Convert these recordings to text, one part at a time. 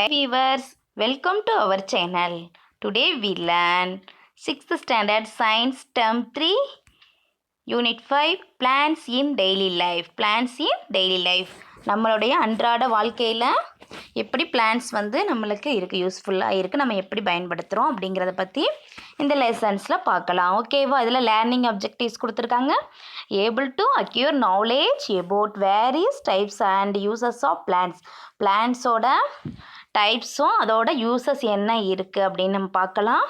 Hi viewers, welcome to our channel. Today we learn 6th standard science term 3 unit 5 plants in daily life. Plants in daily life. நம்மளுடைய அன்றாட வாழ்க்கையில் எப்படி plans நம்மளுக்கு யூஸ்ஃபுல்லாக இருக்குது, நம்ம எப்படி பயன்படுத்துகிறோம் அப்படிங்கிறத பற்றி இந்த லெசன்ஸில் பார்க்கலாம். ஓகேவா? இதில் லேர்னிங் அப்ஜெக்டிவ்ஸ் கொடுத்துருக்காங்க. Able to acquire knowledge about various types and uses of plants. பிளான்ஸோட டைப்ஸும் அதோட யூசஸ் என்ன இருக்குது அப்படின்னு நம்ம பார்க்கலாம்.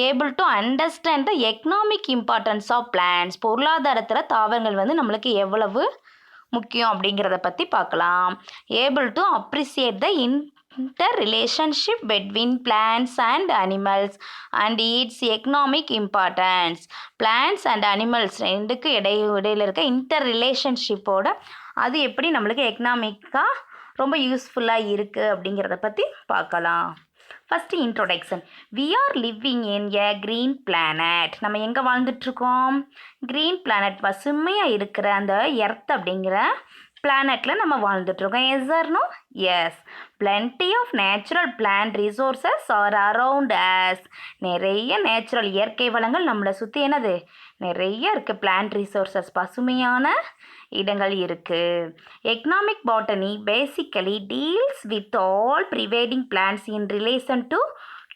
Able to understand the economic importance of plants. பொருளாதாரத்தில் தாவரங்கள் நம்மளுக்கு எவ்வளவு முக்கியம் அப்படிங்கிறத பற்றி பார்க்கலாம். Able to appreciate the interrelationship between plants and animals and its economic importance. Plants and animals ரெண்டுக்கு இடையில இருக்க இன்டர் ரிலேஷன்ஷிப்போட அது எப்படி நம்மளுக்கு எக்கனாமிக்காக ரொம்ப யூஸ்ஃபுல்லாக இருக்குது அப்படிங்கிறத பற்றி பார்க்கலாம். First introduction. We are living in a green planet. நம்ம எங்கே வாழ்ந்துட்டுருக்கோம்? க்ரீன் பிளானட், பசுமையாக இருக்கிற அந்த எர்த் அப்படிங்கிற பிளானட்டில் நம்ம வாழ்ந்துட்டுருக்கோம். Yes or no? Yes. Plenty of natural plant resources are around us. நிறைய நேச்சுரல் இயற்கை வளங்கள் நம்மளை சுற்றி என்னது நிறைய இருக்குது. பிளான்ட் ரிசோர்ஸஸ், பசுமையான இடங்கள் இருக்குது. Economic botany basically deals with all providing plants in relation to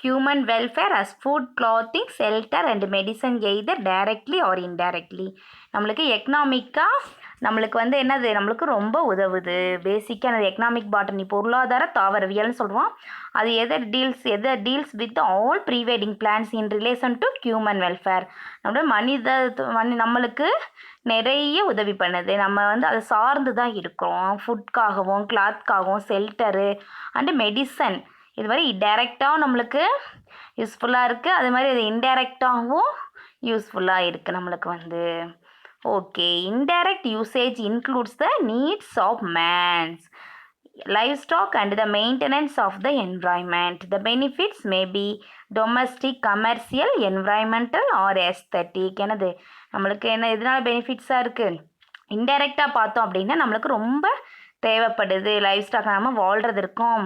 human welfare as food, clothing, shelter and medicine either directly or indirectly. நம்மளுக்கு எக்கனாமிக்காக நம்மளுக்கு என்னது நம்மளுக்கு ரொம்ப உதவுது. பேசிக்காக அந்த எக்கனாமிக் பாட்டனி பொருளாதார தாவரவியல்னு சொல்லுவோம். அது எதை deals with all providing plants in relation to human welfare. நம்மளுக்கு நிறைய உதவி பண்ணுது. நம்ம அதை சார்ந்து தான் இருக்கிறோம். ஃபுட்காகவும் கிளாத்காகவும் ஷெல்டரு அண்டு மெடிசன். இது மாதிரி டைரெக்டாகவும் நம்மளுக்கு யூஸ்ஃபுல்லாக இருக்குது, அது மாதிரி அது இன்டைரக்டாகவும் யூஸ்ஃபுல்லாக இருக்குது நம்மளுக்கு okay. Indirect usage includes the needs of man's, livestock and the maintenance of the environment. The benefits may be domestic, commercial, environmental or aesthetic. என்னது நம்மளுக்கு இதனால் பெனிஃபிட்ஸாக இருக்குது? இன்டைரக்டாக பார்த்தோம் அப்படின்னா நம்மளுக்கு ரொம்ப தேவைப்படுது. லைஃப் ஸ்டாக் நம்ம வாழ்கிறது இருக்கும்.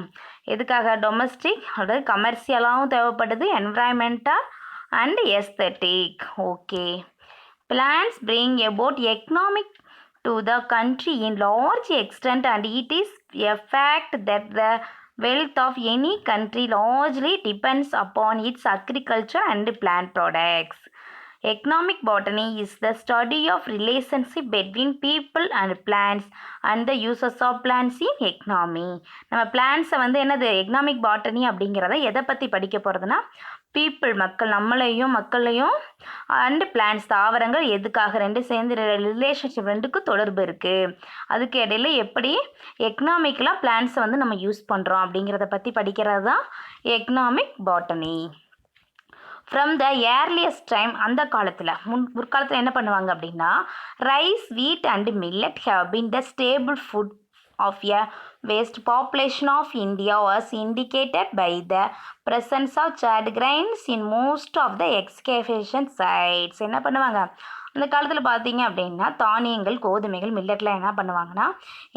எதுக்காக? டொமஸ்டிக் அதாவது கமர்ஷியலாகவும் தேவைப்படுது, environmental and aesthetic. Okay. Plants bring about economic to the country in large extent and it is a fact that the wealth of any country largely depends upon its agriculture and plant products. Economic botany is the study of relationship between people and plants and the uses of plants in economy. நம்ம பிளான்ஸை என்னது economic botany அப்படிங்கிறத எதை பற்றி படிக்க போகிறதுனா, people மக்களையும் and plans தாவரங்கள் எதுக்காக ரெண்டு சேர்ந்து ரிலேஷன்ஷிப் ரெண்டுக்கும் தொடர்பு இருக்குது, அதுக்கு இடையில எப்படி எக்கனாமிக்கலாக பிளான்ஸை நம்ம யூஸ் பண்ணுறோம் அப்படிங்கிறத பற்றி படிக்கிறது தான் economic botany. From the earliest time, அந்த காலத்தில் முற்காலத்தில் என்ன பண்ணுவாங்க அப்படின்னா, ரைஸ், வீட் and millet have been the stable food of a vast population of India was indicated by the presence of charred grains in most of the excavation sites. என்ன பண்ணுவாங்க அந்த காலத்தில் பார்த்தீங்க அப்படின்னா, தானியங்கள், கோதுமைகள், மில்லட்லாம் என்ன பண்ணுவாங்கன்னா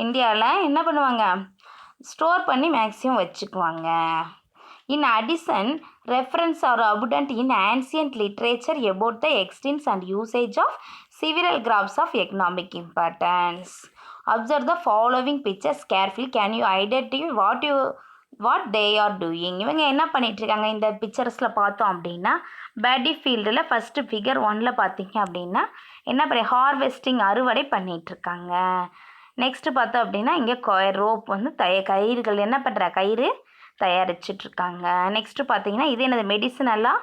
இந்தியாவில் என்ன பண்ணுவாங்க ஸ்டோர் பண்ணி மேக்ஸிமம் வச்சுக்குவாங்க. In addition, references are abundant in ancient literature about the extent and usage of several crops of economic importance. Observe the following pictures carefully. Can you identify what they are doing? இவங்க என்ன பண்ணிகிட்ருக்காங்க இந்த பிக்சர்ஸில் பார்த்தோம் அப்படின்னா, பேடி ஃபீல்டில் first figure 1ல் பார்த்தீங்க அப்படின்னா என்ன ஹார்வெஸ்டிங், அறுவடை பண்ணிகிட்ருக்காங்க. நெக்ஸ்ட்டு பார்த்தோம் அப்படின்னா இங்கே ரோப் கயிறுகள் என்ன பண்ணுற கயிறு தயாரிச்சிட்ருக்காங்க. நெக்ஸ்ட்டு பார்த்தீங்கன்னா இது என்னது மெடிசனெல்லாம்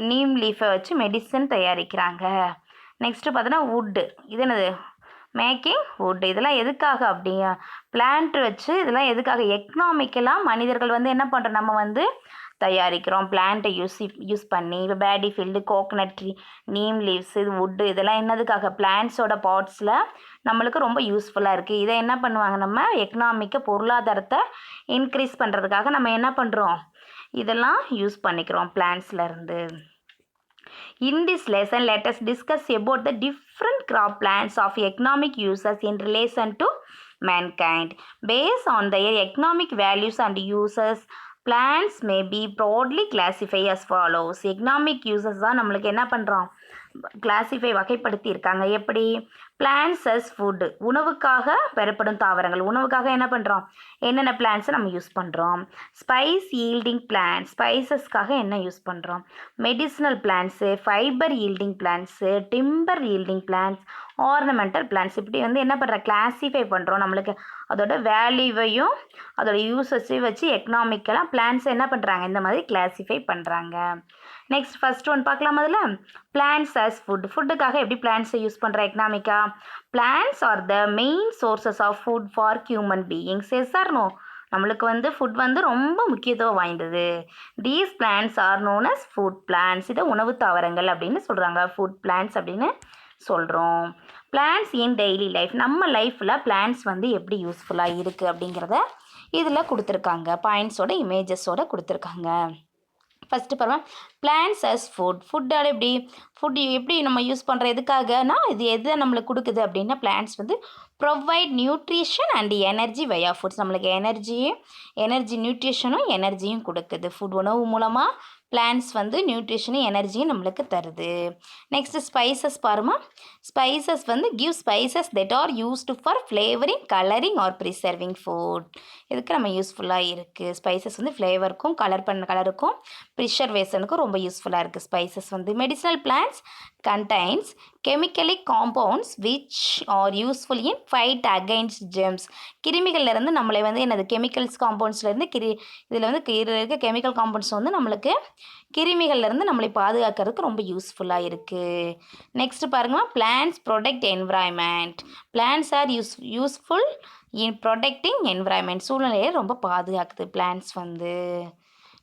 நீம் லீஃபை வச்சு மெடிசன் தயாரிக்கிறாங்க. நெக்ஸ்ட்டு பார்த்தோன்னா வுட்டு, இது என்னது மேக்கிங் வுட். இதெல்லாம் எதுக்காக அப்படி பிளான்ட் வச்சு இதெல்லாம் எதுக்காக எக்கனாமிக்கலாக மனிதர்கள் என்ன பண்ணுறோம், நம்ம தயாரிக்கிறோம் பிளான்ட்டை யூஸ் பண்ணி. இப்போ Bedi field, coconut tree, neem leaves, இது வுட்டு, இதெல்லாம் என்னதுக்காக பிளான்ட்ஸோட பார்ட்ஸில் நம்மளுக்கு ரொம்ப யூஸ்ஃபுல்லாக இருக்குது. இதை என்ன பண்ணுவாங்க, நம்ம எக்கனாமிக்கை பொருளாதாரத்தை இன்க்ரீஸ் பண்ணுறதுக்காக நம்ம என்ன பண்ணுறோம், இதெல்லாம் யூஸ் பண்ணிக்கிறோம் பிளான்ட்ஸ்லேருந்து. In this lesson, let us discuss about the different crop plants of economic uses in relation to mankind. Based on their economic values and uses, plants may be broadly classified as follows. Economic uses தான் நம்மளுக்கு என்ன பண்ணுறோம், classify வகைப்படுத்தி இருக்காங்க. எப்படி? Plans as food, உணவுக்காக பெறப்படும் தாவரங்கள். உணவுக்காக என்ன பண்ணுறோம், என்னென்ன பிளான்ஸை நம்ம யூஸ் பண்ணுறோம். ஸ்பைஸ் ஈல்டிங் பிளான்ஸ், ஸ்பைசஸ்க்காக என்ன யூஸ் பண்ணுறோம். Medicinal plants, fibre yielding plants, timber yielding plants, ornamental plants. இப்படி வந்து என்ன பண்ணுற, கிளாஸிஃபை பண்ணுறோம். நம்மளுக்கு அதோட வேல்யூவையும் அதோட யூசஸையும் வச்சு எக்கனாமிக்கலாக பிளான்ஸை என்ன பண்ணுறாங்க, இந்த மாதிரி கிளாஸிஃபை பண்ணுறாங்க. நெக்ஸ்ட் ஃபர்ஸ்ட் ஒன் பார்க்கலாம். அதில் பிளான்ஸ் அஸ் ஃபுட், ஃபுட்டுக்காக எப்படி பிளான்ஸை யூஸ் பண்ணுற எக்கனாமிக்கா. Plants are the main sources of food for human beings. Yes or no? நம்மளுக்கு வந்து ஃபுட் வந்து ரொம்ப முக்கியத்துவம் வாய்ந்தது. These plants are known as food plants. இதை உணவு தாவரங்கள் அப்படின்னு சொல்கிறாங்க, ஃபுட் பிளான்ஸ் அப்படின்னு சொல்கிறோம். பிளான்ஸ் இன் டெய்லி லைஃப், நம்ம லைஃப்பில் பிளான்ஸ் வந்து எப்படி யூஸ்ஃபுல்லாக இருக்குது அப்படிங்கிறத இதில் கொடுத்துருக்காங்க, பாயிண்ட்ஸோட இமேஜஸோட கொடுத்துருக்காங்க. ஃபஸ்ட்டு பாருங்கள், பிளான்ஸ் அஸ் ஃபுட். ஃபுட்டோட எப்படி நம்ம யூஸ் பண்ணுற எதுக்காகனா, இது எதை நம்மளுக்கு கொடுக்குது அப்படின்னா, பிளான்ஸ் வந்து provide nutrition and energy via foods. நம்மளுக்கு நியூட்ரிஷனும் எனர்ஜியும் கொடுக்குது. ஃபுட் உணவு மூலமாக பிளான்ஸ் வந்து நியூட்ரிஷனும் எனர்ஜியும் நம்மளுக்கு தருது. நெக்ஸ்ட்டு ஸ்பைசஸ் பாருமா. ஸ்பைசஸ் வந்து give spices that are used for flavouring, colouring or preserving food. இதுக்கு நம்ம யூஸ்ஃபுல்லாக இருக்குது. ஸ்பைசஸ் வந்து ஃப்ளேவருக்கும் கலருக்கும் ப்ரிசர்வேஷனுக்கும் ரொம்ப யூஸ்ஃபுல்லாக இருக்குது ஸ்பைசஸ் வந்து. Medicinal plans contains chemically compounds which are useful in fight against germs. கிருமிகள்லேருந்து நம்மளை வந்து என்னது, கெமிக்கல்ஸ் காம்பவுண்ட்ஸ்லேருந்து இதில் வந்து இருக்க கெமிக்கல் காம்பவுண்ட்ஸ் வந்து நம்மளுக்கு கிருமிகள்லேருந்து நம்மளை பாதுகாக்கிறதுக்கு ரொம்ப யூஸ்ஃபுல்லாக இருக்குது. நெக்ஸ்ட் பாருங்கள், plants protect environment. Plants are useful in protecting environment. சூழ்நிலையை ரொம்ப பாதுகாக்குது பிளான்ஸ் வந்து.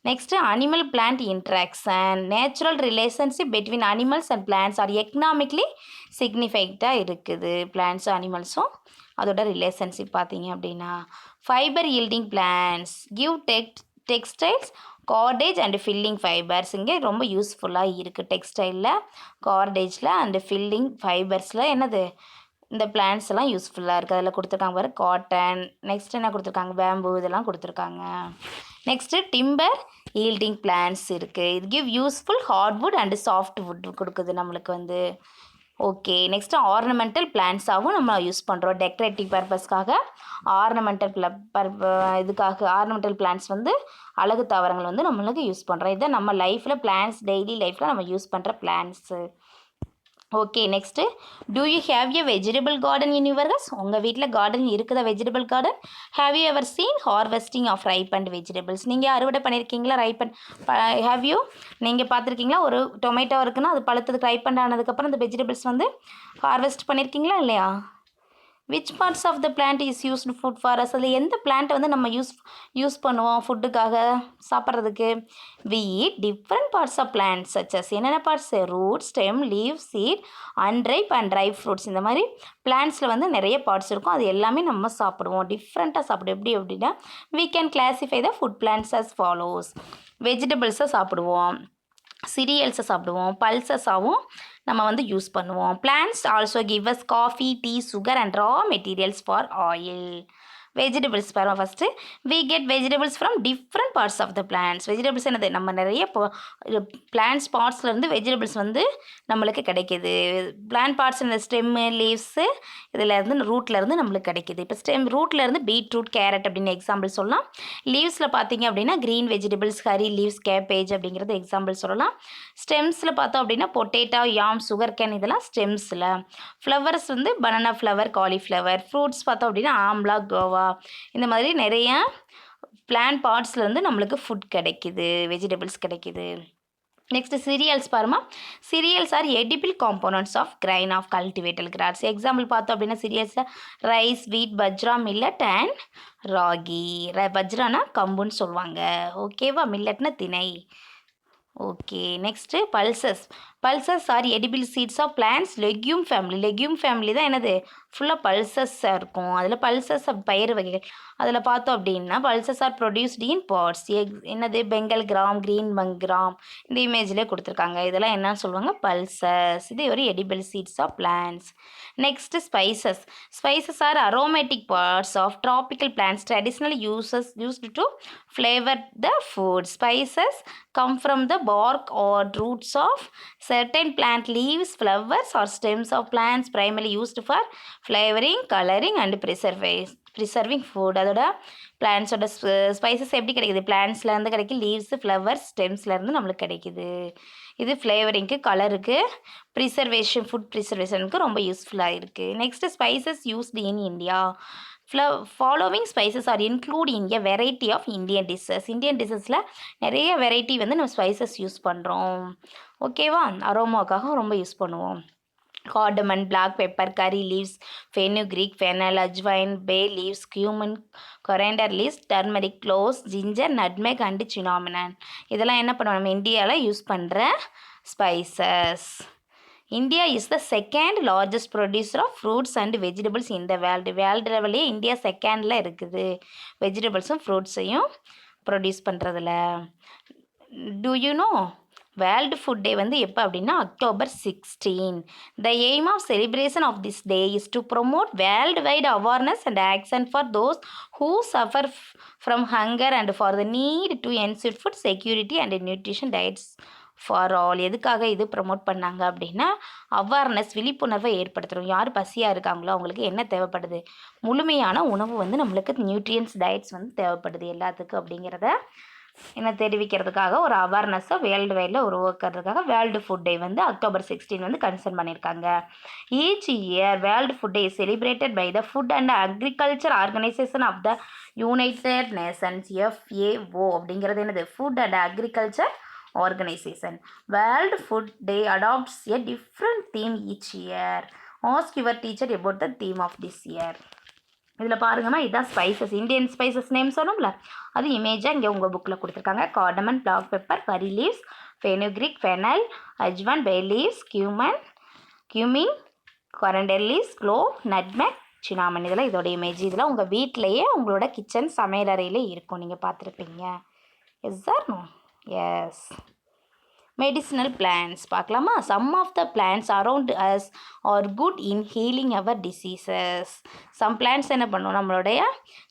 Next animal plant interaction. Natural relationship between animals and plants are economically சிக்னிஃபைக்டாக இருக்குது. பிளான்ட்ஸும் அனிமல்ஸும் அதோட ரிலேஷன்ஷிப் பார்த்தீங்க அப்படின்னா. Fibre yielding plants give textiles, cordage and filling fibres. இங்கே ரொம்ப யூஸ்ஃபுல்லாக இருக்குது. டெக்ஸ்டைலில், கார்டேஜில் அண்டு ஃபில்லிங் ஃபைபர்ஸில் என்னது, இந்த பிளான்ஸ் எல்லாம் யூஸ்ஃபுல்லாக இருக்குது. அதில் கொடுத்துருக்காங்க பாரு, காட்டன். நெக்ஸ்ட் என்ன கொடுத்துருக்காங்க, பேம்பு, இதெல்லாம் கொடுத்துருக்காங்க. நெக்ஸ்ட்டு டிம்பர் ஈல்டிங் பிளான்ஸ் இருக்குது. இது give useful hardwood and soft would கொடுக்குது நம்மளுக்கு வந்து. ஓகே, நெக்ஸ்ட்டு ஆர்னமெண்டல் பிளான்ஸாகவும் நம்ம யூஸ் பண்ணுறோம். டெக்கரேட்டிவ் பர்பஸ்க்காக ஆர்னமெண்டல் பிளான்ஸ் வந்து அழகு தாவரங்கள் வந்து நம்மளுக்கு யூஸ் பண்ணுறோம். இதை நம்ம லைஃப்பில் பிளான்ஸ் டெய்லி லைஃப்பில் நம்ம யூஸ் பண்ணுற plants. Okay, next, do you have a vegetable garden in your house? உங்கள் வீட்டில் கார்டன் இருக்குதா, vegetable garden? Have you ever seen harvesting of ripe and vegetables? நீங்கள் அறுவடை பண்ணியிருக்கீங்களா ஹேவ் யூ? நீங்கள் பார்த்துருக்கீங்களா? ஒரு டொமேட்டோ இருக்குன்னா அது பழுத்ததுக்கு ரைப் அண்ட் ஆனதுக்கப்புறம் அந்த வெஜிடபிள்ஸ் வந்து ஹார்வெஸ்ட் பண்ணியிருக்கீங்களா இல்லையா? Which parts of the plant is used food for us? அதில் எந்த பிளான்ட்டை வந்து நம்ம யூஸ் பண்ணுவோம் ஃபுட்டுக்காக சாப்பிட்றதுக்கு? We eat different parts of plants such as. என்னென்ன parts? Root, stem, leave, seed, unripe and dry fruits. இந்த மாதிரி பிளான்ட்ஸில் வந்து நிறைய பார்ட்ஸ் இருக்கும். அது எல்லாமே நம்ம சாப்பிடுவோம், டிஃப்ரெண்ட்டாக சாப்பிடுவோம். எப்படி அப்படின்னா, we can classify the food plants as follows. வெஜிடபிள்ஸை சாப்பிடுவோம், சீரியல்ஸை சாப்பிடுவோம், பல்சஸாகவும் நம்ம வந்து யூஸ் பண்ணுவோம். Plants also give us coffee, tea, sugar and raw materials for oil. Vegetables பாருங்கள். First we get vegetables from different parts of the plants. Vegetables என்னது, நம்ம நிறைய பிளான்ட்ஸ் பார்ட்ஸ்லேருந்து வெஜிடபிள்ஸ் வந்து நம்மளுக்கு கிடைக்கிது. பிளான்ட் பார்ட்ஸ் இந்த ஸ்டெம்மு, லீவ்ஸு, இதிலேருந்து ரூட்லேருந்து நம்மளுக்கு கிடைக்கிது. இப்போ ரூட்லேருந்து பீட்ரூட், கேரட் அப்படின்னு எக்ஸாம்பிள் சொல்லலாம். லீவ்ஸில் பார்த்தீங்க அப்படின்னா க்ரீன் வெஜிடபிள்ஸ், கறி லீவ்ஸ், கேபேஜ் அப்படிங்கிறது எக்ஸாம்பிள் சொல்லலாம். ஸ்டெம்ஸில் பார்த்தோம் அப்படின்னா பொட்டேட்டோ, யாம், சுகர் கேன், இதெல்லாம் ஸ்டெம்ஸில். ஃப்ளவர்ஸ் வந்து பனானா ஃப்ளவர், காலிஃப்ளவர். ஃப்ரூட்ஸ் பார்த்தோம் அப்படின்னா ஆம்லா, கோவா, இந்த மாதிரி நிறைய பிளான்ட் பார்ட்ஸ்லேருந்து நம்மளுக்கு ஃபுட் கிடைக்கிது, வெஜிடபிள்ஸ் கிடைக்கிது. நெக்ஸ்ட் சீரியல்ஸ் பாருமா. Cereals are edible components of grain of cultivated grass. Example பார்த்தோம் அப்படின்னா சீரியல்ஸில் rice, wheat, bajra, millet and ragi. பஜ்ரானா கம்புன்னு சொல்லுவாங்க, ஓகேவா? மில்லட்னா திணை. Okay, next pulses. Pulses are edible seeds of plants legume family. Legume family தான் என்னது, ஃபுல்லாக பல்சஸ்ஸாக இருக்கும். அதில் பல்சஸ் பயிர் வகைகள் அதில் பார்த்தோம் அப்படின்னா pulses are produced in pods. என்னது பெங்கல் கிராம், கிரீன் கிராம் இந்த இமேஜ்லேயே கொடுத்துருக்காங்க. இதெல்லாம் என்னன்னு சொல்லுவாங்க? பல்சஸ். இது ஒரு edible seeds of plants. Next spices. Spices are aromatic parts of tropical plants traditionally used to flavor the food. Spices come from the bark or roots of certain plant leaves, flowers or stems of plants primarily used for flavoring, coloring and preserving food. அதோட பிளான்ஸோட spices எப்படி கிடைக்குது? பிளான்ஸ்லேருந்து கிடைக்குது, leaves, flowers, ஸ்டெம்ஸ்லேருந்து நம்மளுக்கு கிடைக்குது. இது ஃப்ளேவரிங்க்கு, கலருக்கு, food ப்ரிசர்வேஷனுக்கு ரொம்ப யூஸ்ஃபுல்லாக இருக்குது. Next spices used in India. Following spices are include in a variety of Indian dishes. Indian டிஷ்ஷஸில் நிறைய வெரைட்டி வந்து நம்ம ஸ்பைசஸ் யூஸ் பண்ணுறோம். ஓகேவா? அரோமாக்காக ரொம்ப யூஸ் பண்ணுவோம். cardamom, black pepper, curry leaves, fenugreek, fennel, ajwain, bay leaves, cumin, coriander leaves, turmeric, cloves, ginger, nutmeg and cinnamon. இதெல்லாம் என்ன பண்ணுவோம்? நம்ம இந்தியாவில் யூஸ் பண்ணுற spices. India is the second largest producer of fruits and vegetables in the world. World லெவல்லே India செகண்டில் இருக்குது வெஜிடபிள்ஸும் ஃப்ரூட்ஸையும் ப்ரொடியூஸ் பண்ணுறதுல. Do you know world food day வந்து எப்போ அப்படின்னா October 16. The aim of celebration of this day is to promote worldwide awareness and action for those who suffer from hunger and for the need to ensure food security and nutrition diets for all. எதுக்காக இது promote பண்ணாங்க அப்படின்னா awareness, விழிப்புணர்வை ஏற்படுத்துகிறோம். யார் பசியாக இருக்காங்களோ அவங்களுக்கு என்ன தேவைப்படுது? முழுமையான உணவு வந்து நம்மளுக்கு நியூட்ரியன்ஸ் டயட்ஸ் வந்து தேவைப்படுது எல்லாத்துக்கும் அப்படிங்கிறத என்ன தெரிவிக்கிறதுக்காக ஒரு அவேர்னஸை வேர்ல்டு வைடில் உருவாக்குறதுக்காக வேர்ல்டு ஃபுட் டே வந்து October 16 வந்து கன்சர்ன் பண்ணியிருக்காங்க. Each year World food Day is celebrated by the Food and Agriculture Organization of the United Nations, FAO அப்படிங்கிறது என்னது? Food and Agriculture Organization. World food Day adopts a different theme each year. Ask your teacher about the theme of this year. இதில் பாருங்கம்மா, இதுதான் spices. Indian spices name சொன்னோம்ல, அது இமேஜாக இங்கே உங்கள் புக்கில் கொடுத்துருக்காங்க. Cardamom, black pepper, curry leaves, fenugreek, fennel, ajwain, bay leaves, cumin, coriander leaves, clove, nutmeg, cinnamon. இதெல்லாம் இதோட இமேஜ். இதெல்லாம் உங்கள் வீட்டிலையே உங்களோட கிச்சன் சமையலறையில் இருக்கும், நீங்கள் பார்த்துருப்பீங்க. Yes sir? No? Yes. Medicinal plants பார்க்கலாமா? Some of the plants around us are good in healing our diseases. Some plants என்ன பண்ணும்? நம்மளுடைய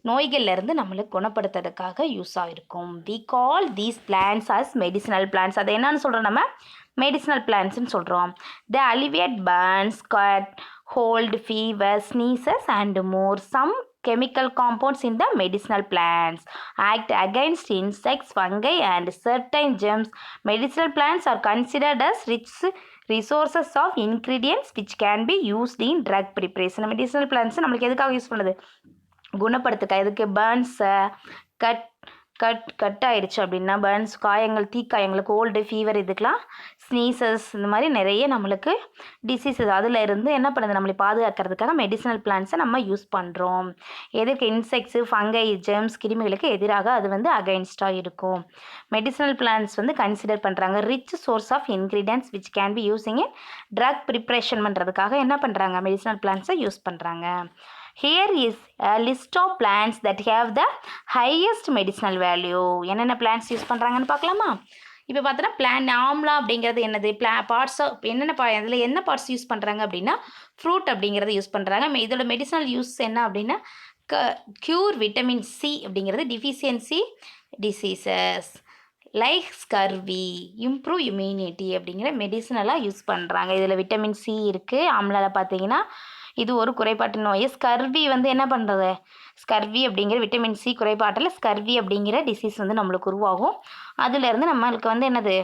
நோய்கள்லேருந்து நம்மளுக்கு குணப்படுத்துறதுக்காக யூஸ் ஆகிருக்கும். We call these plants as medicinal plants. அதை என்னன்னு சொல்கிறோம்? நம்ம மெடிசினல் பிளான்ஸ்ன்னு சொல்கிறோம். To alleviate burns, cut, cold, fever, sneezes and more. Some chemical compounds in the medicinal plants act against insects, fungi and certain germs. Medicinal plants are considered as rich resources of ingredients which can be used in drug preparation. Medicinal plants நம்மளுக்கு எதுக்காக use பண்ணுது? குணப்படுத்துக்க. எதுக்கு? பர்ன்ஸை, cut ஆயிடுச்சு அப்படின்னா Burns, காயங்கள், தீக்காயங்கள், gold, fever, இதுக்கெலாம், sneezes, இந்த மாதிரி நிறைய நம்மளுக்கு டிசீஸஸ் அதில் இருந்து என்ன பண்ணுது? நம்மளை பாதுகாக்கிறதுக்காக மெடிசினல் பிளான்ஸை நம்ம யூஸ் பண்ணுறோம். எதுக்கு? இன்செக்ட்ஸு, ஃபங்கை, ஜெர்ம்ஸ், கிருமிகளுக்கு எதிராக அது வந்து அகைன்ஸ்டாக இருக்கும். மெடிசினல் பிளான்ஸ் வந்து கன்சிடர் பண்ணுறாங்க rich source of ingredients which can be using in drug preparation பண்ணுறதுக்காக என்ன பண்ணுறாங்க? மெடிசினல் பிளான்ஸை யூஸ் பண்ணுறாங்க. Here is a list of plants that have the highest medicinal value. என்னென்ன பிளான்ஸ் யூஸ் பண்ணுறாங்கன்னு பார்க்கலாமா? இப்போ பார்த்தோன்னா ஆம்லா அப்படிங்கிறது என்னது? பார்ட்ஸ் ஆஃப் என்னென்ன இதில் என்ன பார்ட்ஸ் யூஸ் பண்ணுறாங்க அப்படின்னா ஃப்ரூட் அப்படிங்கிறத யூஸ் பண்ணுறாங்க. இதோட மெடிசனல் யூஸ் என்ன அப்படின்னா க்யூர் விட்டமின் சி அப்படிங்கிறது, deficiency diseases like scurvy, improve immunity அப்படிங்கிற மெடிசனலாக யூஸ் பண்ணுறாங்க. இதில் விட்டமின் சி இருக்குது. ஆம்லாவில் பார்த்தீங்கன்னா இது ஒரு குறைபாட்டு நோய். ஸ்கர்வி வந்து என்ன பண்ணுறது? ஸ்கர்வி அப்படிங்கிற விட்டமின் சி குறைபாட்டில் ஸ்கர்வி அப்படிங்கிற டிசீஸ் வந்து நம்மளுக்கு உருவாகும். அதிலேருந்து நம்மளுக்கு வந்து என்னது?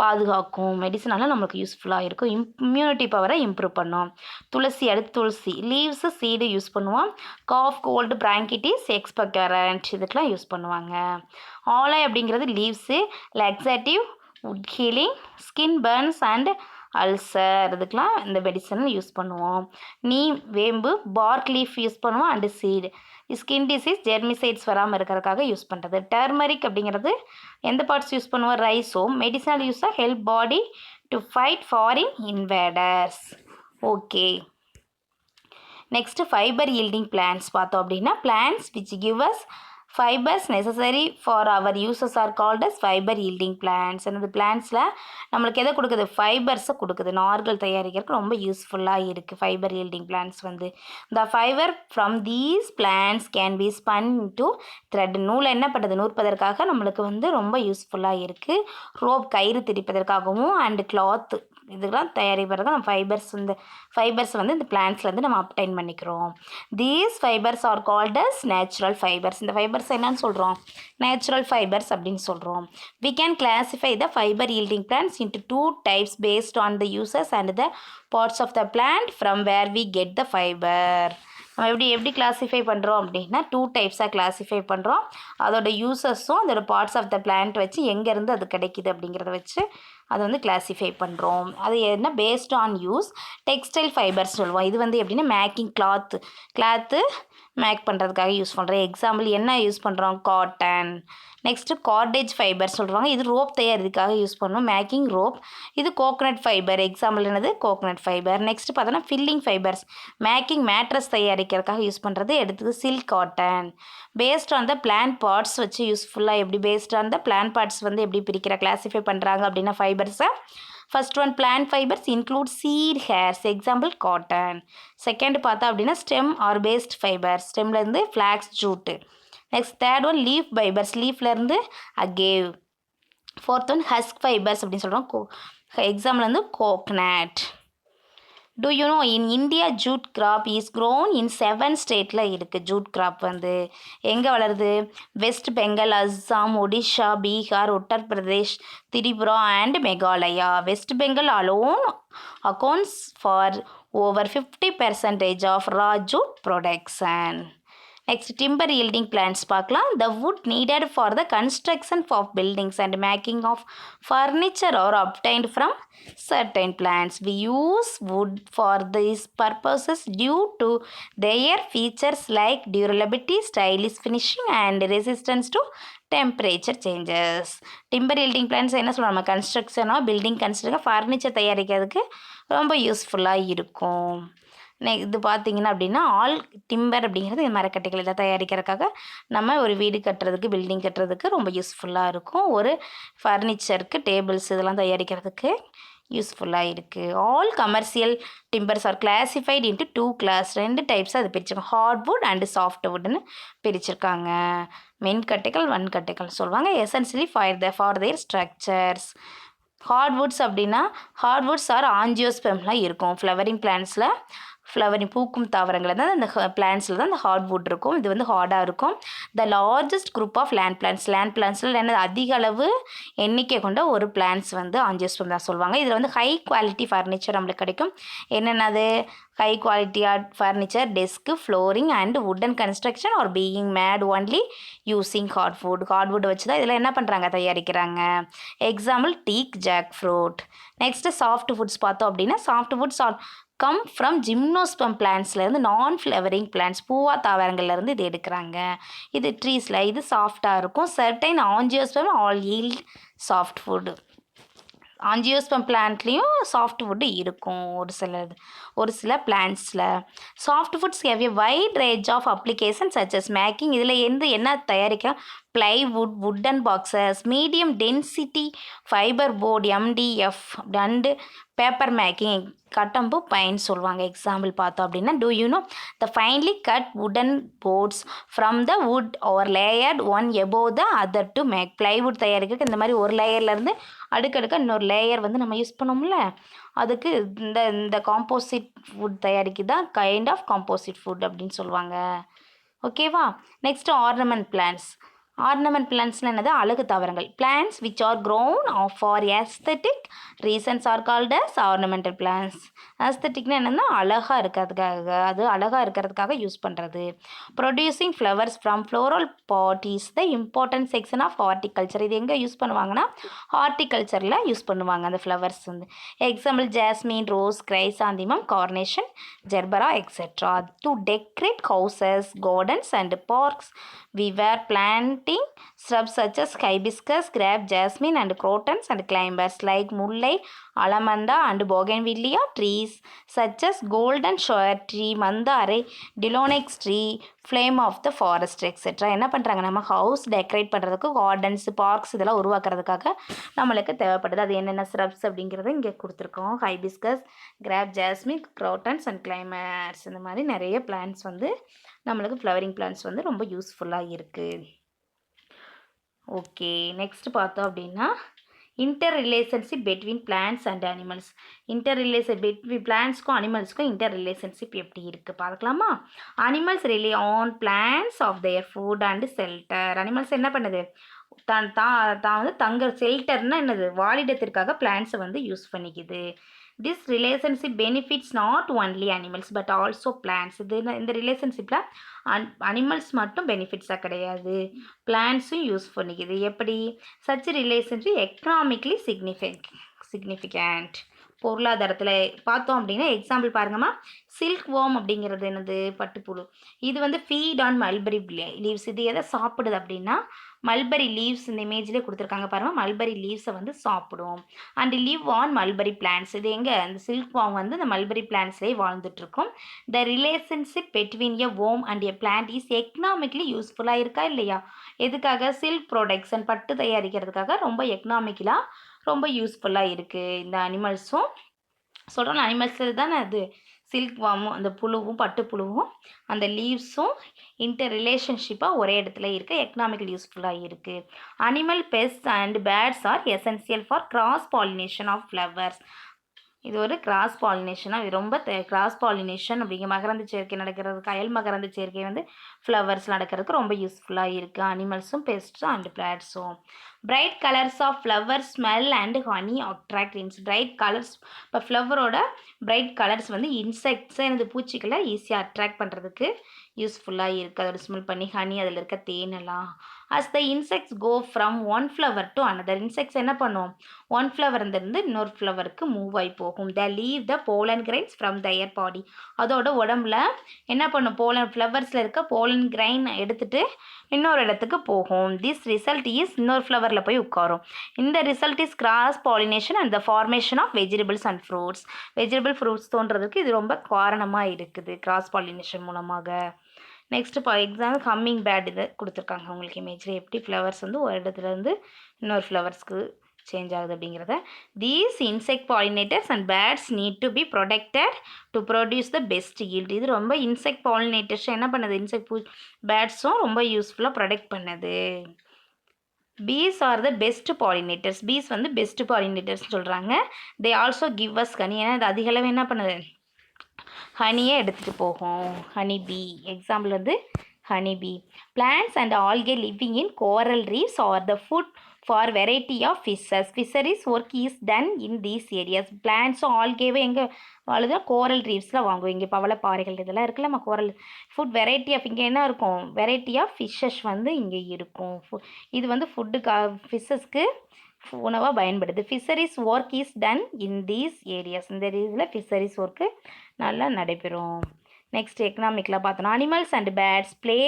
பாதுகாக்கும். மெடிசனால நம்மளுக்கு யூஸ்ஃபுல்லாக இருக்கும். இம்யூனிட்டி பவரை இம்ப்ரூவ் பண்ணும். துளசி, அடுத்து துளசி லீவ்ஸு, சீடு யூஸ் பண்ணுவோம். காஃப், கோல்டு, பிராங்கிட்டிஸ், எக்ஸ்பெக்டரண்ட் இதுக்கெலாம் யூஸ் பண்ணுவாங்க. ஆலை அப்படிங்கிறது leaves, laxative, wound healing, skin burns and ulcer இதுக்கெலாம் இந்த மெடிசனை யூஸ் பண்ணுவோம். நீம், வேம்பு, பார்க் லீஃப் யூஸ் பண்ணுவோம். And seed skin disease, germicides வராமல் இருக்கிறதுக்காக யூஸ் பண்ணுறது. டர்மரிக் அப்படிங்கிறது எந்த பார்ட்ஸ் யூஸ் பண்ணுவோம்? ரைஸோம். மெடிசனல் யூஸாக help body to fight foreign invaders. Okay, next fibre yielding plants பார்த்தோம் அப்படின்னா plants which give us fibers necessary for our uses are called as fiber yielding plants. அந்த பிளான்ட்ஸில் நம்மளுக்கு எதை கொடுக்குது, ஃபைபர்ஸை கொடுக்குது. நார்கள் தயாரிக்கிறதுக்கு ரொம்ப யூஸ்ஃபுல்லாக இருக்குது ஃபைபர் yielding plants வந்து. the fiber from these plants can be spun into thread. நூலை என்ன பண்ணுறது, நூற்பதற்காக நம்மளுக்கு வந்து ரொம்ப யூஸ்ஃபுல்லாக இருக்குது. ரோப் கயிறு திரிப்பதற்காகவும் அண்டு கிளாத்து இதுக்கெல்லாம் தயாரிப்பதற்கு நம்ம ஃபைபர்ஸ் வந்து இந்த பிளான்ட்ஸ்லேருந்து நம்ம அப்டைன் பண்ணிக்கிறோம். These fibres are called as natural fibres. இந்த ஃபைபர்ஸ் என்னன்னு சொல்கிறோம், நேச்சுரல் ஃபைபர்ஸ் அப்படின்னு சொல்கிறோம். we can classify the fiber yielding plants into two types based on the uses and the parts of the plant from where we get the fiber. நம்ம எப்படி classify பண்ணுறோம் அப்படின்னா 2 டைப்ஸாக classify பண்ணுறோம். அதோட யூசஸும் அதோட பார்ட்ஸ் ஆஃப் த பிளான்ட் வச்சு எங்கேருந்து அது கிடைக்கிது அப்படிங்கிறத வச்சு அதை வந்து கிளாஸிஃபை பண்ணுறோம். அது என்ன, based on use textile fibres சொல்லுவோம். இது வந்து எப்படின்னா மேக்கிங் கிளாத்து மேக் பண்ணுறதுக்காக யூஸ் பண்ணுறோம். எக்ஸாம்பிள் என்ன யூஸ் பண்ணுறோம், காட்டன். நெக்ஸ்ட்டு கார்டேஜ் ஃபைபர் சொல்கிறாங்க, இது ரோப் தயாரிக்கிறதுக்காக யூஸ் பண்ணுவோம், மேக்கிங் ரோப். இது கோகனட் ஃபைபர், எக்ஸாம்பிள் என்னது, கோகனட் ஃபைபர். நெக்ஸ்ட் பார்த்தோன்னா ஃபில்லிங் ஃபைபர்ஸ், மேக்கிங் மேட்ரஸ் தயாரிக்கிறதுக்காக யூஸ் பண்ணுறது, எடுத்துக்கு silk cotton. Based on the plant parts வச்சு யூஸ்ஃபுல்லாக எப்படி based on the plant parts வந்து எப்படி கிளாஸிஃபை பண்ணுறாங்க அப்படின்னா ஃபைபர்ஸை. First one plant fibres include seed hairs, example cotton. Second பார்த்தா அப்படின்னா ஸ்டெம் ஆர் பேஸ்ட் ஃபைபர்ஸ், ஸ்டெம்லேருந்து flax jute. Next third one leaf fibres, லீஃப்லேருந்து agave. Fourth one husk fibres அப்படின்னு சொல்கிறோம், எக்ஸாம்பிள் வந்து coconut. Do you know in India jute crop is grown in 7 ஸ்டேட்டில் இருக்குது. Jude graph வந்து எங்கே வளருது, west Bengal, Assam, Odisha, Bihar, Uttar Pradesh, Tripura and Meghalaya. West Bengal alone accounts for over 50% of raw jute production. Next, timber yielding plants பார்க்கலாம். The wood needed for the construction of buildings and making of furniture are obtained from certain plants. We use wood for these purposes due to their features like durability, stylish finishing and resistance to temperature changes. Timber yielding plants என்ன சொல்கிறோம், நம்ம கன்ஸ்ட்ரக்ஷனோ building furniture தயாரிக்கிறதுக்கு ரொம்ப யூஸ்ஃபுல்லாக இருக்கும். இது பார்த்தீங்கன்னா அப்படின்னா ஆல் டிம்பர் அப்படிங்கிறது மரக்கட்டைகள் எல்லாம் தயாரிக்கிறதுக்காக நம்ம ஒரு வீடு கட்டுறதுக்கு பில்டிங் கட்டுறதுக்கு ரொம்ப யூஸ்ஃபுல்லாக இருக்கும். ஒரு ஃபர்னிச்சருக்கு டேபிள்ஸ் இதெல்லாம் தயாரிக்கிறதுக்கு யூஸ்ஃபுல்லாக இருக்குது. All commercial timbers are classified into 2 class, 2 டைப்ஸாக அது பிரிச்சிருக்காங்க, ஹார்ட்வுட் அண்டு சாஃப்ட்வுட்னு பிரிச்சிருக்காங்க. மென்கட்டைகள் வன்கட்டைகள் சொல்லுவாங்க. Essentially for their structures. Hardwoods அப்படின்னா ஹார்ட்வுட்ஸ் ஆர் ஆஞ்சியோஸ்பெர்ம்லாம் இருக்கும் ஃப்ளவரிங் பிளான்ட்ஸில். ஃப்ளவரிங் பூக்கும் தாவரங்கள் தான் அந்த பிளான்ட்ஸில் தான் அந்த ஹார்ட்வுட் இருக்கும். இது வந்து ஹார்டாக இருக்கும். The largest group of land பிளான்ட்ஸில் என்ன அதிக அளவு எண்ணிக்கை கொண்ட ஒரு பிளான்ட்ஸ் வந்து ஆஞ்சியோஸ்பெர்ம் தான் சொல்லுவாங்க. இதில் வந்து ஹை குவாலிட்டி ஃபர்னிச்சர் நம்மளுக்கு கிடைக்கும். என்னென்னது, high quality furniture, desk, flooring and wooden construction are being made only using hardwood வச்சு தான் இதில் என்ன பண்ணுறாங்க, தயாரிக்கிறாங்க. Example teak, jackfruit. Next softwoods பார்த்தோம் அப்படின்னா softwoods are come from gymnosperm பிளான்ட்ஸ்லேருந்து நான் ஃப்ளவரிங் பிளான்ட்ஸ், பூவா தாவரங்கள்லேருந்து இது எடுக்கிறாங்க. இது ட்ரீஸில் இது சாஃப்டாக இருக்கும். Certain angiosperm all yield softwood. Angiosperm பிளான்ட்லேயும் சாஃப்ட் வுட்டு இருக்கும் ஒரு சில பிளான்ட்ஸில். Softwoods have a wide range of application such as making. இதில் என்ன தயாரிக்க, plywood, wooden boxes, medium density fiber board MDF and paper making, கட்டம்பு பைன் சொல்லுவாங்க. எக்ஸாம்பிள் பார்த்தோம் அப்படின்னா do you know the finely cut wooden boards from the wood or layered one above the other to make. plywood தயாரிக்கிறதுக்கு இந்த மாதிரி ஒரு லேயர்லேருந்து அடுக்கடுக்க இன்னொரு layer வந்து நம்ம யூஸ் பண்ணோம்ல, அதுக்கு இந்த காம்போசிட் வுட் தயாரிக்கிறது தான் கைண்ட் ஆஃப் காம்போசிட் வுட் அப்படின்னு சொல்லுவாங்க. ஓகேவா. Next ornament plants. ஆர்னமெண்ட் பிளான்ட்ஸ்னால் என்னது, அழகு தாவரங்கள். Plants which are grown for aesthetic reasons are called as ornamental plants. எஸ்தட்டிக்னா என்னென்னா அழகாக இருக்கிறதுக்காக யூஸ் பண்ணுறது. Producing flowers from floral pot is the important section of horticulture. இது எங்கே யூஸ் பண்ணுவாங்கன்னா ஹார்டிகல்ச்சரில் யூஸ் பண்ணுவாங்க அந்த ஃப்ளவர்ஸ் வந்து. Example jasmine, rose, chrysanthemum, carnation, gerbera etcetera. To decorate houses, gardens and parks we wear plant fruiting shrubs such as hibiscus, grape, jasmine and crotons and climbers like mullai, alamanda and bougainvillea trees such as golden shower tree, mandare, dilonyx tree, flame of the forest etc. என்ன பண்ணுறாங்க, நம்ம house decorate பண்ணுறதுக்கு gardens parks இதெல்லாம் உருவாக்குறதுக்காக நம்மளுக்கு தேவைப்படுது. அது என்னென்ன shrubs அப்படிங்கிறது இங்கே கொடுத்துருக்கோம். Hibiscus, crape, jasmine, crotons and climbers இந்த மாதிரி நிறைய பிளான்ட்ஸ் வந்து நம்மளுக்கு ஃப்ளவரிங் பிளான்ட்ஸ் வந்து ரொம்ப யூஸ்ஃபுல்லாக இருக்குது. ஓகே, நெக்ஸ்ட் பார்த்தோம் அப்படின்னா interrelationship between plants and animals. Interrelation between பிளான்ட்ஸ்க்கும் அனிமல்ஸ்க்கும் இன்டர் ரிலேஷன்ஷிப் எப்படி இருக்குது பார்க்கலாமா? Animals rely on plants of their food and shelter. Animals என்ன பண்ணுது, தான் வந்து தங்க ஷெல்டர்னா என்னது, வாழிடத்திற்காக பிளான்ட்ஸை வந்து யூஸ் பண்ணிக்குது. This relationship benefits not only animals but also plants. இந்த ரிலேஷன்ஷிப்பில் அனிமல்ஸ் மட்டும் பெனிஃபிட்ஸாக கிடையாது, பிளான்ட்ஸும் யூஸ் பண்ணிக்குது. எப்படி? Such relationship economically significant. பொருளாதாரத்தில் பார்த்தோம் அப்படின்னா எக்ஸாம்பிள் பாருங்கம்மா, சில்க் வார்ம் அப்படிங்கிறது என்னது, பட்டுப்புழு. இது வந்து ஃபீட் ஆன் மல்பெரி லீவ்ஸ். இது எதை சாப்பிடுது அப்படின்னா மல்பெரி லீவ்ஸ். இந்த இமேஜ்லேயே கொடுத்துருக்காங்க பாருங்கள், மல்பெரி லீவ்ஸை வந்து சாப்பிடும். And live on mulberry plants. இது எங்கே, அந்த சில்க் வார்ம் வந்து இந்த மல்பெரி பிளான்ட்ஸ்லேயே வாழ்ந்துட்டுருக்கும். The relationship between a worm and a plant is economically யூஸ்ஃபுல்லாக இருக்கா இல்லையா? எதுக்காக? சில்க் ப்ரொடக்ஷன், பட்டு தயாரிக்கிறதுக்காக ரொம்ப எக்கனாமிக்கலாக ரொம்ப யூஸ்ஃபுல்லாக இருக்குது. இந்த அனிமல்ஸும் சொல்கிறோம், அனிமல்ஸில் தானே அது சில்க் வார்மும் அந்த புழுவும் பட்டுப்புழுவும் அந்த லீவ்ஸும் இன்டர் ரிலேஷன்ஷிப்பாக ஒரே இடத்துல இருக்குது, எக்கனாமிக்கல் யூஸ்ஃபுல்லாக இருக்குது. Animal, pest and birds are essential for cross pollination of flowers. இது ஒரு கிராஸ் பாலினேஷனாக ரொம்ப கிராஸ் பாலினேஷன் அப்படிங்கிற மகரந்த சேர்க்கை நடக்கிறதுக்கு, அயல் மகரந்த சேர்க்கை வந்து ஃப்ளவர்ஸ் நடக்கிறதுக்கு ரொம்ப யூஸ்ஃபுல்லாக இருக்குது. அனிமல்ஸும் பெஸ்ட்ஸும் அண்ட் பிளான்ட்ஸும். Bright colours of flower smell and honey attract bright colours. இப்போ ஃப்ளவரோட பிரைட் கலர்ஸ் வந்து இன்செக்ட்ஸை எனது பூச்சிகளை ஈஸியாக அட்ராக்ட் பண்ணுறதுக்கு யூஸ்ஃபுல்லாக இருக்குது. அதோட ஸ்மெல் பண்ணி ஹனி அதில் இருக்க தேனெல்லாம். As the insects go from one flower to another. Insects என்ன பண்ணும், ஒன் ஃப்ளவர்லேருந்து இன்னொரு ஃப்ளவருக்கு மூவ் ஆகி போகும். They leave the pollen grains from their body. அதோட உடம்புல என்ன பண்ணும், போலன் ஃப்ளவர்ஸில் இருக்க போலன் கிரைன் எடுத்துகிட்டு இன்னொரு இடத்துக்கு போகும். திஸ் ரிசல்ட் இஸ் இன்னொரு ஃப்ளவரில் போய் உட்காரும். இந்த result is cross pollination and the formation of vegetables and fruits. Fruits தோன்றதுக்கு இது ரொம்ப காரணமாக இருக்குது, கிராஸ் பாலினேஷன் மூலமாக. நெக்ஸ்ட்டு இப்போ எக்ஸாம்பிள் ஹம்மிங் பேர்ட் இது கொடுத்துருக்காங்க உங்களுக்கு இமேஜில், எப்படி ஃப்ளவர்ஸ் வந்து ஒரு இடத்துலேருந்து இன்னொரு ஃப்ளவர்ஸ்க்கு சேஞ்ச் ஆகுது அப்படிங்கிறத. These insect pollinators and birds need to be protected to produce the best yield. இது ரொம்ப இன்செக்ட் பாலினேட்டர்ஸ் என்ன பண்ணுது, இன்செக்ட் பேர்ட்ஸும் ரொம்ப யூஸ்ஃபுல்லாக ப்ரொடெக்ட் பண்ணுது. Bees are the best pollinators. Bees வந்து பெஸ்ட் பாலினேட்டர்ஸ்னு சொல்கிறாங்க. They also give us honey. ஏன்னா இது அதிக அளவு என்ன பண்ணுது, ஹனியை எடுத்துகிட்டு போகும். ஹனி பீ எக்ஸாம்பிள் வந்து honey bee. Plants and algae living in coral reefs are the food for variety of fishes. Fisheries work is done in these areas. பிளான்ட்ஸும் ஆல்கேவே எங்கே வாழுதோ, கோரல் ரீஃப்ஸில் வாங்குவோம். இங்கே பவளப்பாறைகள் இதெல்லாம் இருக்குல்ல, நம்ம கோரல் ஃபுட் வெரைட்டி ஆஃப், இங்கே என்ன இருக்கும், வெரைட்டி ஆஃப் ஃபிஷ்ஷஸ் வந்து இங்கே இருக்கும். இது வந்து ஃபுட்டுக்காக ஃபிஷ்ஷஸ்க்கு உணவாக பயன்படுது. Fisheries work is done in these areas. இந்த இதில் ஃபிஷரிஸ் ஒர்க்கு நல்லா நடைபெறும். நெக்ஸ்ட் எக்கனாமிக்கில் பார்த்தோன்னா animals and birds play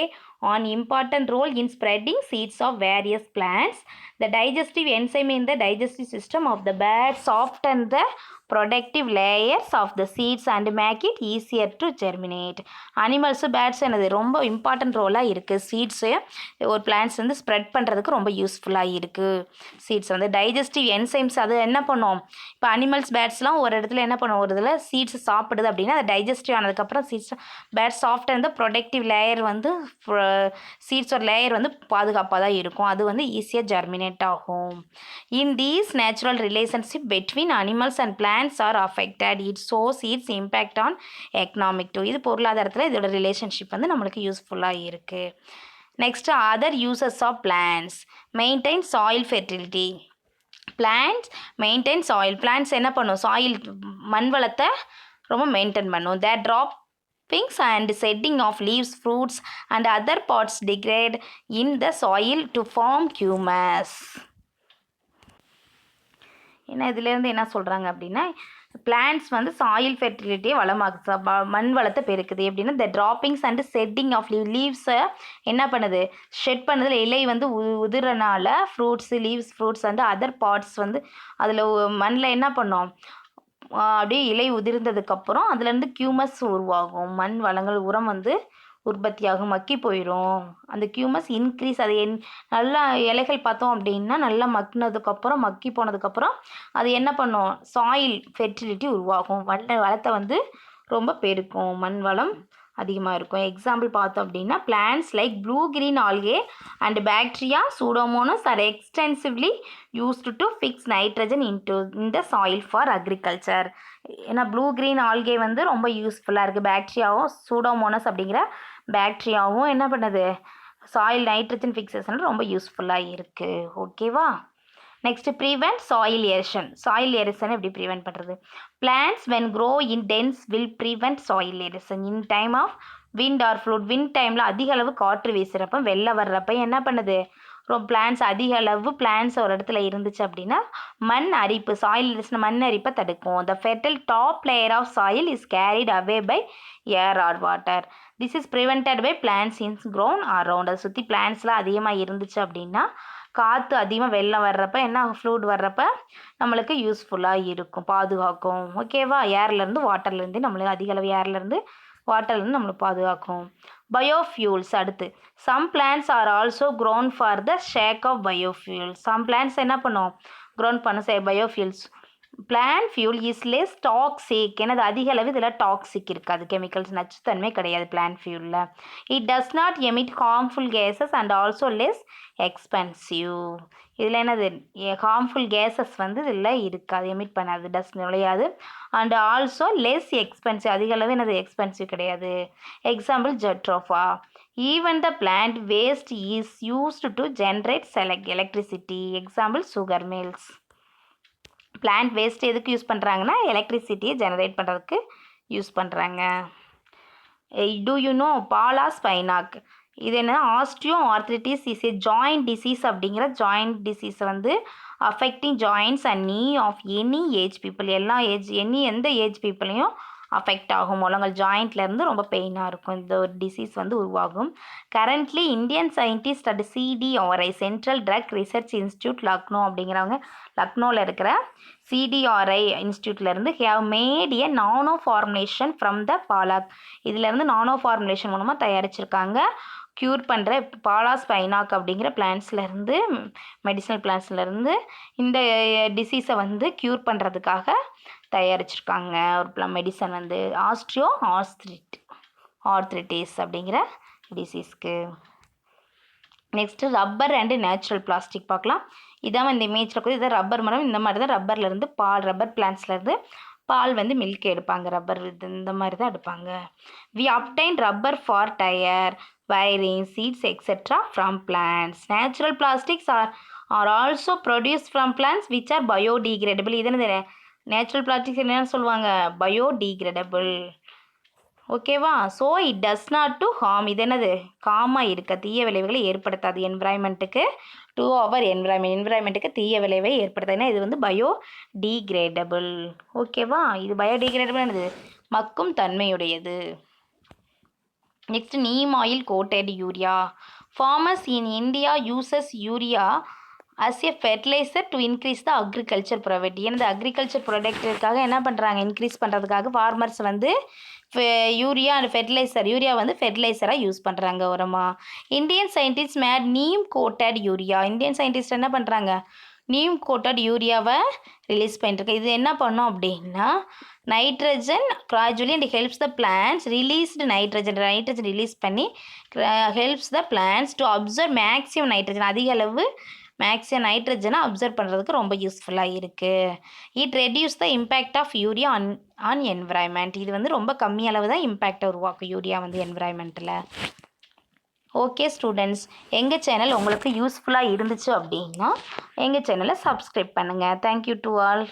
on important role in spreading seeds of various plants. The digestive enzyme in the digestive system of the bird soften the protective layers of the seeds and make it easier to germinate. Animals, birds என்னது ரொம்ப important ரோலாக இருக்குது. Seeds ஒரு plants வந்து spread பண்ணுறதுக்கு ரொம்ப யூஸ்ஃபுல்லாக இருக்குது. Seeds வந்து டைஜஸ்டிவ் என்சைம்ஸ் அது என்ன பண்ணும், இப்போ அனிமல்ஸ் பேர்ட்ஸ்லாம் ஒரு இடத்துல என்ன பண்ணும், ஒரு இதில் சீட்ஸ் சாப்பிடுது அப்படின்னா அது டைஜஸ்டிவ் ஆனதுக்கப்புறம் சீட்ஸ் பேர்ட்ஸ் சாஃப்ட் அந்த ப்ரொடெக்டிவ் லேயர் வந்து சீட்ஸோட லேயர் வந்து பாதுகாப்பாக தான் இருக்கும். அது வந்து ஈஸியாக ஜெர்மினேட் ஆகும். In these natural relationship between animals and plants are affected. It shows its impact on economic too. இது பொருளாதாரத்தில் இதோட ரிலேஷன்ஷிப் வந்து நம்மளுக்கு யூஸ்ஃபுல்லாக இருக்குது. Next other uses of plants. Maintain soil fertility. Plants maintain soil. Plants என்ன பண்ணும், சாயில் மண் வளத்தை ரொம்ப மெயின்டைன் பண்ணும். That drop and shedding of leaves, fruits and other parts degrade in the soil to form humus. என்ன இதிலேருந்து என்ன சொல்கிறாங்க அப்படின்னா, பிளான்ட்ஸ் வந்து சாயில் ஃபெர்டிலிட்டியை மண் வளத்தை பெருக்குது எப்படின்னா த ட்ராப்பிங்ஸ் அண்ட் செட்டிங் ஆஃப் லீவ்ஸை என்ன பண்ணுது, ஷெட் பண்ணதில் இலை வந்து உதிரனால ஃப்ரூட்ஸ் வந்து அதர் பார்ட்ஸ் வந்து அதில் மண்ணில் என்ன பண்ணோம், அப்படியே இலை உதிர்ந்ததுக்கப்புறம் அதுலேருந்து கியூமஸ் உருவாகும். மண் வளங்கள் உரம் வந்து உற்பத்தியாகும், மக்கி போயிடும். அந்த கியூமஸ் இன்க்ரீஸ், அது நல்லா இலைகள் பார்த்தோம் அப்படின்னா நல்லா மக்கினதுக்கப்புறம் மக்கி போனதுக்கப்புறம் அது என்ன பண்ணும், சாயில் ஃபெர்டிலிட்டி உருவாகும், வளத்தை வந்து ரொம்ப பெருக்கும், மண் வளம் அதிகமாக இருக்கும். எக்ஸாம்பிள் பார்த்தோம் அப்படின்னா plants like blue green algae and bacteria Pseudomonas are extensively used to fix nitrogen in the soil for agriculture. ஏன்னா ப்ளூ கிரீன் ஆல்கே வந்து ரொம்ப யூஸ்ஃபுல்லாக இருக்குது. பாக்டீரியாவும் சூடோமோனஸ் அப்படிங்கிற பாக்டீரியாவும் என்ன பண்ணுது, சாயில் நைட்ரஜன் ஃபிக்சேஷன் ரொம்ப யூஸ்ஃபுல்லாக இருக்குது. ஓகேவா. Next prevent soil erosion. Soil erosion எப்படி ப்ரிவென்ட் பண்ணுறது? Plants when grow in dense will prevent soil erosion in time of wind or flood. விண்ட் டைமில் அதிக அளவு காற்று வீசுகிறப்ப வெள்ளம் வர்றப்ப என்ன பண்ணுது, பிளான்ட்ஸ் அதிக அளவு பிளான்ட்ஸ் ஒரு இடத்துல இருந்துச்சு அப்படின்னா மண் அரிப்பு, சாயில் எரேஷன் மண் அரிப்பை தடுக்கும். The fertile top layer of soil is carried away by air or water. This is prevented by plants இன்ஸ் க்ரோன் அரவுண்ட். அதை சுற்றி பிளான்ட்ஸ்லாம் அதிகமாக இருந்துச்சு அப்படின்னா காற்று அதிகமாக வெள்ளம் வர்றப்ப என்ன ஃப்ளூட் வர்றப்ப நம்மளுக்கு யூஸ்ஃபுல்லாக இருக்கும், பாதுகாக்கும். ஓகேவா. ஏர்லேருந்து வாட்டர்லேருந்து நம்மளுக்கு அதிக அளவு ஏர்லேருந்து வாட்டர்லேருந்து நம்மளுக்கு பாதுகாக்கும். பயோஃபியூல்ஸ். அடுத்து some plants are also grown for the sake of biofuels. Some plants என்ன பண்ணும், க்ரோன் பண்ண biofuels. Plant fuel is less toxic. எனது அதிக அளவு இதில் டாக்ஸிக் இருக்காது, கெமிக்கல்ஸ் நச்சுத்தன்மை கிடையாது பிளான்ட் ஃபியூலில். It does not emit harmful gases and also less expensive. இதில் என்னது, ஹார்ம்ஃபுல் கேஸஸ் வந்து இதில் இருக்காது, எமிட் பண்ணாது, டஸ்ட் நுழையாது. அண்ட் ஆல்சோ லெஸ் எக்ஸ்பென்சிவ், அதிக அளவு என்னது எக்ஸ்பென்சிவ் கிடையாது. Example jatropha. Even the plant waste is used to generate electricity. Example sugar mills. Plant waste எதுக்கு யூஸ் பண்ணுறாங்கன்னா எலக்ட்ரிசிட்டியை ஜெனரேட் பண்ணுறதுக்கு யூஸ் பண்ணுறாங்க. டூ யூ நோ பாலாஸ்பைனாக். இது என்ன, osteoarthritis is a joint disease. அப்படிங்கிற ஜாயிண்ட் டிசீஸை வந்து affecting joints and knee of any age people. எந்த ஏஜ் பீப்புளையும் அஃபெக்ட் ஆகும். முழங்கால் ஜாயிண்ட்லேருந்து ரொம்ப பெயினாக இருக்கும், இந்த ஒரு டிசீஸ் வந்து உருவாகும். Currently Indian scientist at CDRI central drug research institute Lucknow அப்படிங்கிறவங்க, லக்னோவில் இருக்கிற CDRI இன்ஸ்டியூட்லேருந்து have made a nano formulation from the பாலாக். இதிலேருந்து நானோ ஃபார்முலேஷன் மூலமாக தயாரிச்சிருக்காங்க. க்யூர் பண்ணுற பாலாஸ்பைனாக் அப்படிங்கிற பிளான்ட்ஸ்லேருந்து, மெடிசனல் பிளான்ட்ஸ்லேருந்து இந்த டிசீஸை வந்து க்யூர் பண்ணுறதுக்காக தயாரிச்சிருக்காங்க ஒரு மெடிசன் வந்து ஆர்த்ரிட்டிஸ் அப்படிங்கிற டிசீஸ்க்கு. Next rubber and natural plastic பார்க்கலாம். இதான் இந்த இமேஜில் கூட இதான் ரப்பர் மரம். இந்த மாதிரி தான் ரப்பர்லேருந்து ரப்பர் பிளான்ட்ஸ்லேருந்து பால் வந்து மில்க் எடுப்பாங்க, ரப்பர் இந்த மாதிரி தான் எடுப்பாங்க. We obtain rubber for tyre, wiring, seats etcetera from plants. Natural plastics are also produce from plants which are biodegradable. இது என்னது, நேச்சுரல் பிளாஸ்டிக்ஸ் என்னென்னு சொல்லுவாங்க, பயோடிகிரேடபிள். ஓகேவா. So it does not do harm. இது என்னது, காமாக இருக்க, தீய விளைவுகளை ஏற்படுத்தாது என்விரான்மெண்ட்டுக்கு. டு அவர் என்விரான்மெண்ட்டுக்கு தீய விளைவை ஏற்படுத்தாதுன்னா இது வந்து பயோடிகிரேடபிள். ஓகேவா. இது பயோடிகிரேடபிள் என்னது, மக்கும் தன்மையுடையது. Next neem oil coated urea. Farmers in India uses urea as a fertiliser to increase the agriculture product. எனது அக்ரிகல்ச்சர் ப்ராடக்ட்டுக்காக என்ன பண்ணுறாங்க, இன்க்ரீஸ் பண்ணுறதுக்காக ஃபார்மர்ஸ் வந்து யூரியா அண்ட் யூரியா வந்து ஃபெர்டிலைசராக யூஸ் பண்ணுறாங்க உரமா. Indian scientist made neem coated urea. Indian scientist என்ன பண்ணுறாங்க, நீம் கோட்டட் யூரியாவை ரிலீஸ் பண்ணிட்டுருக்கு. இது என்ன பண்ணோம் அப்படின்னா nitrogen gradually and helps the plants released nitrogen release பண்ணி helps the plants to absorb maximum nitrogen, அதிக அளவு மேக்ஸிமம் நைட்ரஜனை அப்சர்வ் பண்ணுறதுக்கு ரொம்ப யூஸ்ஃபுல்லாக இருக்குது. It reduce the impact of urea on environment. இது வந்து ரொம்ப கம்மி அளவு தான் இம்பேக்டை உருவாக்கும் யூரியா வந்து என்விரான்மெண்ட்டில். ஓகே ஸ்டூடெண்ட்ஸ், எங்கள் சேனல் உங்களுக்கு யூஸ்ஃபுல்லாக இருந்துச்சு அப்படின்னா எங்கள் சேனலை சப்ஸ்கிரைப் பண்ணுங்கள். Thank you to all.